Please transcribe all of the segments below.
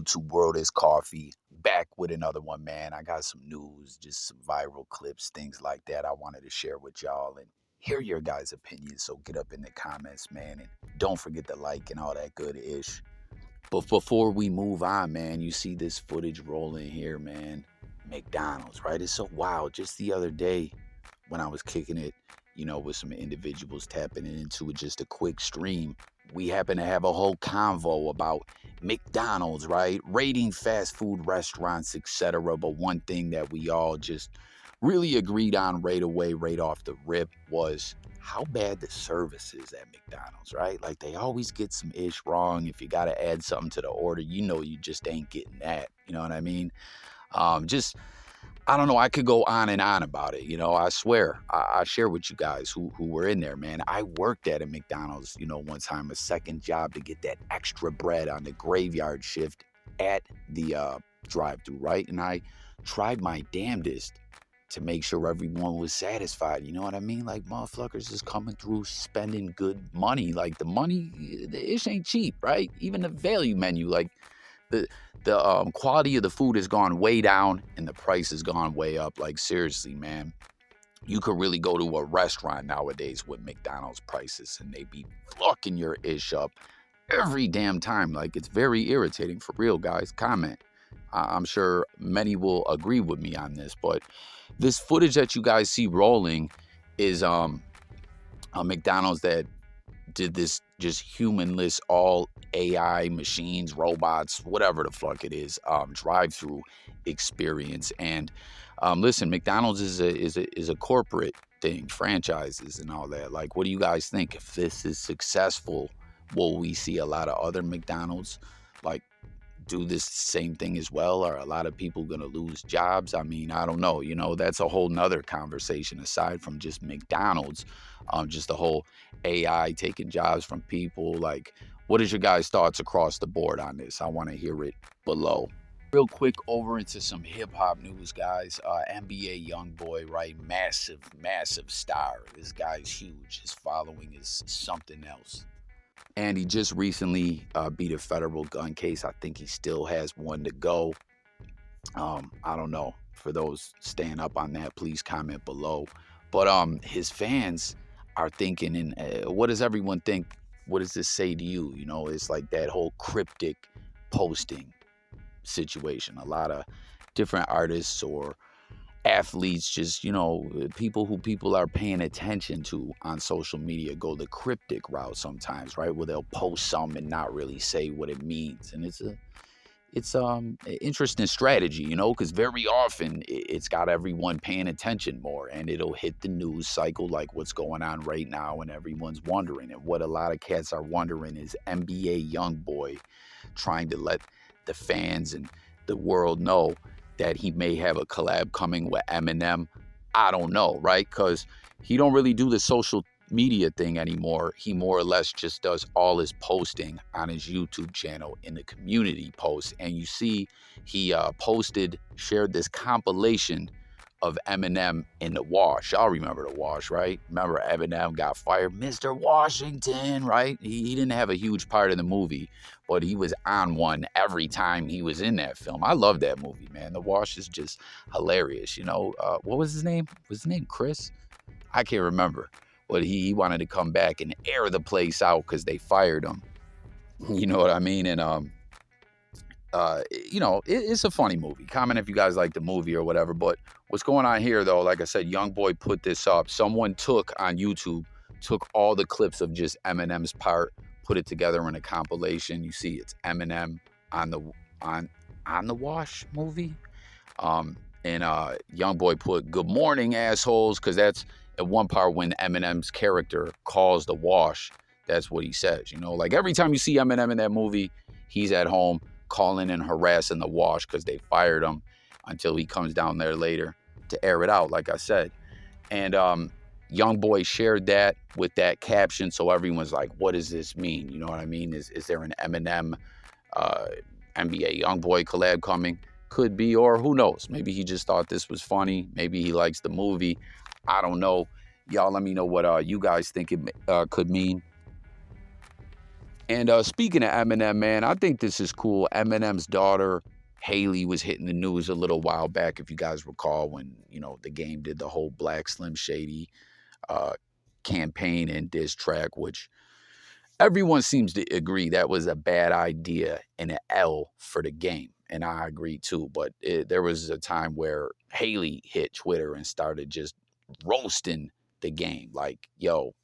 YouTube world is Coffee, back with another one, man. I got some news, just some viral clips, things like that I wanted to share with y'all and hear your guys' opinions. So get up in the comments, man, and don't forget to like and all that good ish. But before we move on, man, you see this footage rolling here, man. McDonald's, right? It's so wild. Just the other day when I was kicking it, with some individuals tapping into just a quick stream, we happen to have a whole convo about McDonald's, right? Rating fast food restaurants, etc. But one thing that we all just really agreed on right away, right off the rip, was how bad the service is at McDonald's, right? Like they always get some ish wrong. If you got to add something to the order, you just ain't getting that. You know what I mean? Just I don't know. I could go on and on about it. I swear. I share with you guys who were in there, man. I worked at a McDonald's, one time, a second job to get that extra bread on the graveyard shift at the drive-thru, right? And I tried my damnedest to make sure everyone was satisfied. You know what I mean? Like motherfuckers is coming through spending good money. Like the ish ain't cheap, right? Even the value menu, like the quality of the food has gone way down and the price has gone way up. Like seriously, man, you could really go to a restaurant nowadays with McDonald's prices and they be fucking your ish up every damn time. Like it's very irritating, for real, guys. Comment. I'm sure many will agree with me on this, but this footage that you guys see rolling is a McDonald's that did this just humanless, all AI machines, robots, whatever the fuck it is, drive-through experience. And listen, McDonald's is a corporate thing, franchises and all that. Like, what do you guys think? If this is successful, will we see a lot of other McDonald's like do this same thing as well? Are a lot of people gonna lose jobs? I mean, I don't know. That's a whole nother conversation aside from just McDonald's. Just the whole AI taking jobs from people. Like, what is your guys' thoughts across the board on this? I want to hear it below. Real quick, over into some hip-hop news, guys. NBA Youngboy, right? Massive star. This guy's huge. His following is something else. And he just recently beat a federal gun case. I think he still has one to go. I don't know. For those staying up on that, please comment below. But his fans are thinking, and what does everyone think? What does this say to you? It's like that whole Cryptic posting situation. A lot of different artists or athletes, just people who people are paying attention to on social media, go the Cryptic route sometimes, right? Where they'll post something and not really say what it means. And it's an interesting strategy, because very often it's got everyone paying attention more, and it'll hit the news cycle like what's going on right now, and everyone's wondering. And what a lot of cats are wondering is NBA Youngboy trying to let the fans and the world know that he may have a collab coming with Eminem. I don't know, right? Because he don't really do the social media thing anymore. He more or less just does all his posting on his YouTube channel in the community posts. And you see he shared this compilation of Eminem in the Wash. Y'all remember the Wash, right? Remember Eminem got fired, Mr. Washington, right? He didn't have a huge part in the movie, but he was on one every time he was in that film. I love that movie, man. The Wash is just hilarious. What was his name? Was his name Chris? I can't remember. But he wanted to come back and air the place out because they fired him. You know what I mean? And it's a funny movie. Comment if you guys like the movie or whatever. But what's going on here, though, like I said, Youngboy put this up. Someone took all the clips of just Eminem's part, put it together in a compilation. You see it's Eminem on the Wash movie. And Youngboy put "Good morning, assholes," because that's at one part when Eminem's character calls the Wash. That's what he says. Like every time you see Eminem in that movie, he's at home calling and harassing the Wash because they fired him, until he comes down there later to air it out, like I said. And Youngboy shared that with that caption, so everyone's like, what does this mean? You know what I mean? Is there an Eminem NBA Youngboy collab coming? Could be, or who knows? Maybe he just thought this was funny. Maybe he likes the movie. I don't know. Y'all let me know what you guys think it could mean. And speaking of Eminem, man, I think this is cool. Eminem's daughter, Haley, was hitting the news a little while back, if you guys recall, when, the game did the whole Black Slim Shady uh, campaign and diss track, which everyone seems to agree that was a bad idea and an L for the game. And I agree too. But there was a time where Haley hit Twitter and started just roasting the game. Like, yo,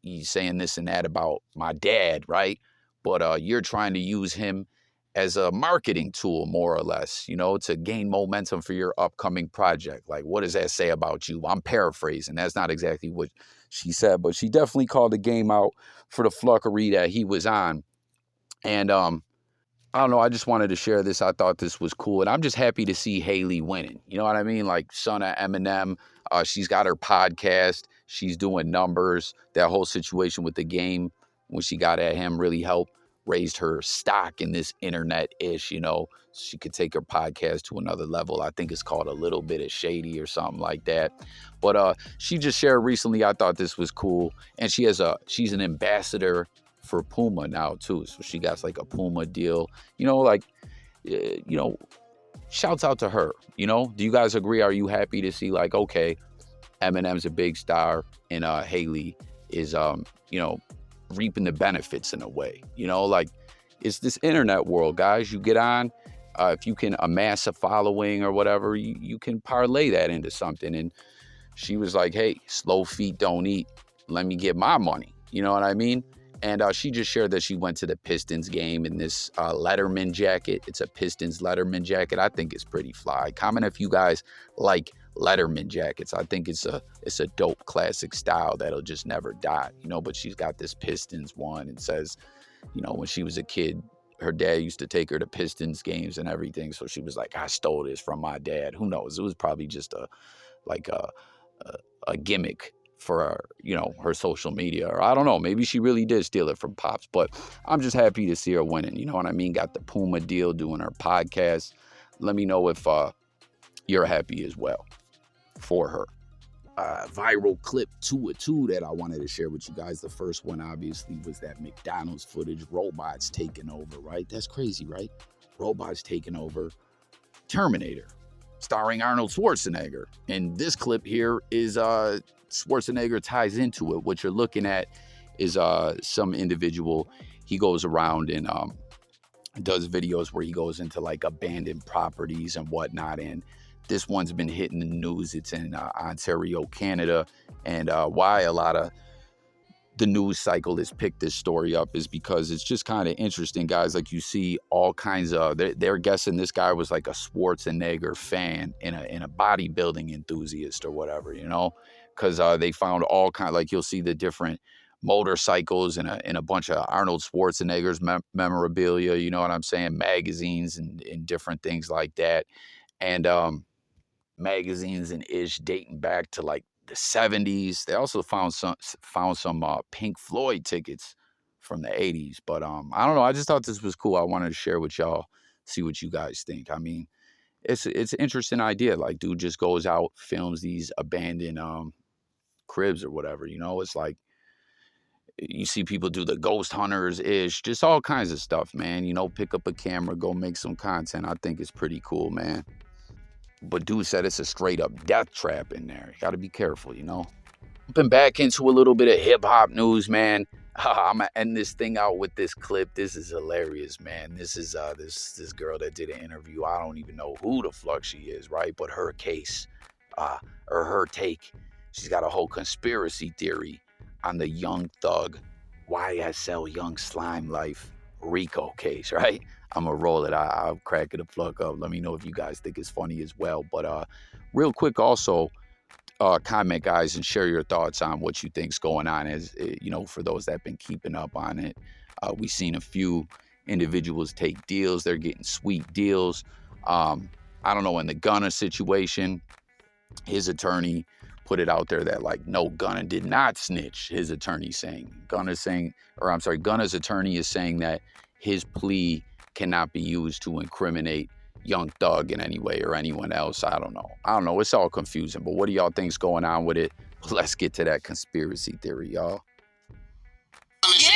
you saying this and that about my dad, right? But you're trying to use him as a marketing tool, more or less, to gain momentum for your upcoming project. Like, what does that say about you? I'm paraphrasing. That's not exactly what she said, but she definitely called the game out for the fluckery that he was on. And I don't know. I just wanted to share this. I thought this was cool. And I'm just happy to see Haley winning. You know what I mean? Like, son of Eminem. She's got her podcast. She's doing numbers. That whole situation with the game when she got at him really helped raised her stock in this internet-ish, She could take her podcast to another level. I think it's called A Little Bit of Shady or something like that. But she just shared recently. I thought this was cool. And she's an ambassador for Puma now too, so she got like a Puma deal. Shouts out to her. Do you guys agree? Are you happy to see, like, okay, Eminem's a big star and Haley is reaping the benefits in a way? Like, it's this internet world, guys. You get on, if you can amass a following or whatever, you can parlay that into something. And she was like, hey, slow feet don't eat. Let me get my money. You know what I mean? And she just shared that she went to the Pistons game in this Letterman jacket. It's a Pistons Letterman jacket. I think it's pretty fly. Comment if you guys like Letterman jackets. I think it's a dope classic style that'll just never die. But she's got this Pistons one and says, when she was a kid, her dad used to take her to Pistons games and everything. So she was like, I stole this from my dad. Who knows? It was probably just a gimmick for her social media, or I don't know, maybe she really did steal it from Pops. But I'm just happy to see her winning. You know what I mean? Got the Puma deal, doing her podcast. Let me know if you're happy as well for her. Viral clip 2 of 2 that I wanted to share with you guys. The first one obviously was that McDonald's footage, robots taking over, right? That's crazy, right? Robots taking over Terminator, starring Arnold Schwarzenegger. And this clip here is Schwarzenegger ties into it. What you're looking at is some individual. He goes around and does videos where he goes into like abandoned properties and whatnot. And this one's been hitting the news. It's in Ontario, Canada. And why a lot of the news cycle has picked this story up is because it's just kind of interesting, guys. Like, you see all kinds of, they're guessing this guy was like a Schwarzenegger fan and a bodybuilding enthusiast or whatever, because they found all kind, like, you'll see the different motorcycles and a bunch of Arnold Schwarzenegger's memorabilia, you know what I'm saying, magazines and different things like that. And magazines and ish dating back to like the 70s. They also found some Pink Floyd tickets from the 80s. But I don't know. I just thought this was cool. I wanted to share with y'all, see what you guys think. I mean, it's an interesting idea. Like, dude just goes out, films these abandoned cribs or whatever. It's like you see people do the ghost hunters ish, just all kinds of stuff, man. Pick up a camera, go make some content. I think it's prety cool, man. But dude said it's a straight up death trap in there. You got to be careful, Jumping back into a little bit of hip hop news, man. I'm gonna end this thing out with this clip. This is hilarious, man. This is this girl that did an interview. I don't even know who the fuck she is, right? But her case, or her take, she's got a whole conspiracy theory on the Young Thug, YSL Young Slime Life Rico case, right? I'm gonna roll it. I'll crack it the fuck up. Let me know if you guys think it's funny as well. But real quick, also comment, guys, and share your thoughts on what you think's going on. As for those that have been keeping up on it, we've seen a few individuals take deals. They're getting sweet deals. I don't know, in the Gunna situation, his attorney put it out there that, like, no, Gunna did not snitch. His attorney saying, Gunna's attorney is saying that his plea cannot be used to incriminate Young Thug in any way or anyone else. I don't know. It's all confusing. But what do y'all think's going on with it? Let's get to that conspiracy theory, y'all. Yeah,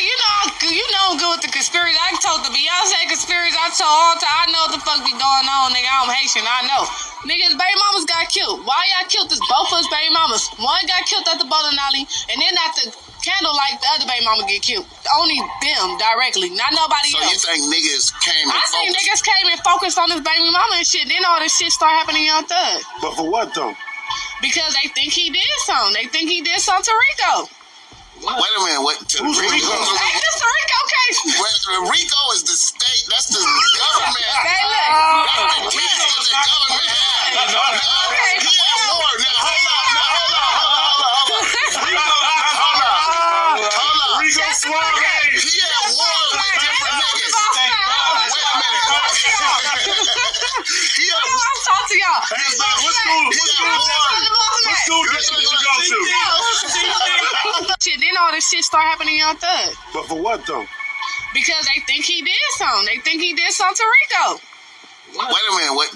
you know, you know I'm good with the conspiracy. I told the Beyonce conspiracy. I told all the time. I know what the fuck be going on, nigga. I'm Haitian. I know. Niggas, baby mamas got killed. Why y'all killed this? Both of us baby mamas. One got killed at the bowling alley, and then at the candlelight, the other baby mama get killed. Only them directly, not nobody else. So you think niggas came and think niggas came and focused on this baby mama and shit. Then all this shit start happening on Thug. But for what though? Because they think he did something. They think he did something to Rico. Wait a minute, what? Who's Rico? Hey, this the Rico case. Rico is the state. That's the government. Hey, look. That's the case that the government has. Okay. He at war. Now, hold on. Rico Suave. He at war with different niggas. Wait a minute. He at war. I'm talking to y'all. Hey, what school did you go to? Shit, then all this shit start happening on Thug. But for what though? Because they think he did something. They think he did something to Rico. Wait a minute, what?